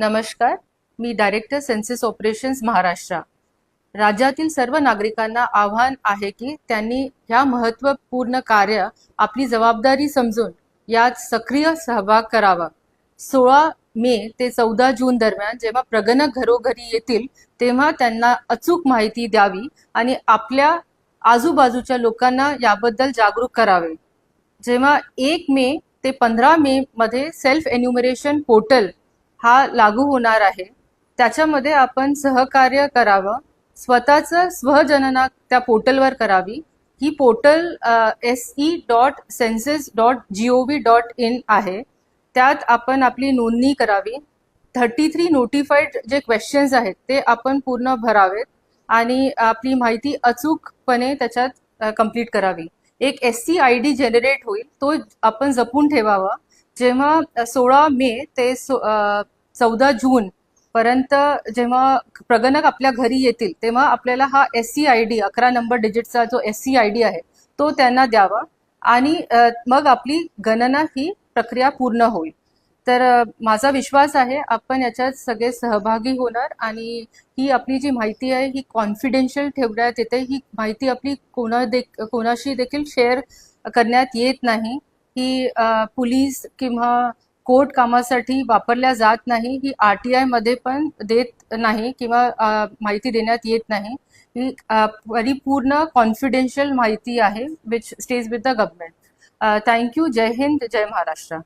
नमस्कार, मी director census operations Maharashtra. राज्यातील सर्व नागरिकांना आव्हान आहे की त्यांनी ह्या महत्त्वपूर्ण कार्य आपली जबाबदारी समजून यात सक्रिय सहभाग करावा। 16 मे ते 14 जून दरम्यान जेव्हा प्रगणक घरोघरी येतील तेव्हा त्यांना अचूक माहिती द्यावी आणि आपल्या आजूबाजूच्या लोकांना याबद्दल जागरूक करावे। जेव्हा 1 मे ते 15 मे मध्ये सेल्फ एन्युमरेशन पोर्टल हा लागू होणार आहे, त्याच्यामध्ये आपण सहकार्य करावं, स्वतःचं स्वगणना त्या पोर्टलवर करावी। ही पोर्टल se.census.gov.in आहे। त्यात आपण आपली नोंदणी करावी। 33 नोटिफाईड जे क्वेश्चन्स आहेत ते आपण पूर्ण भरावेत आणि आपली माहिती अचूकपणे त्याच्यात कंप्लीट करावी। एक SCID जनरेट होईल, तो आपण जपून ठेवावा। जेव्हा 16 मे ते 14 जून पर्यंत जेव्हा प्रगणक आपल्या घरी येतील तेव्हा आपल्याला हा SCID 11 नंबर डिजिटचा जो SCID आहे तो त्यांना द्यावा आणि मग आपली गणना ही प्रक्रिया पूर्ण होईल। तर माझा विश्वास आहे आपण याच्यात सगळे सहभागी होणार आणि ही आपली जी माहिती आहे ही कॉन्फिडेन्शियल ठेवण्यात येते। ही माहिती आपली कोणाशी देखील शेअर करण्यात येत नाही। ही पोलीस किंवा कोर्ट कामासाठी वापरल्या जात नाही। ही RTI मध्ये पण देत नाही किंवा माहिती देण्यात येत नाही। ही परिपूर्ण कॉन्फिडेन्शियल माहिती आहे which stage with the government. Thank you. जय हिंद, जय महाराष्ट्र।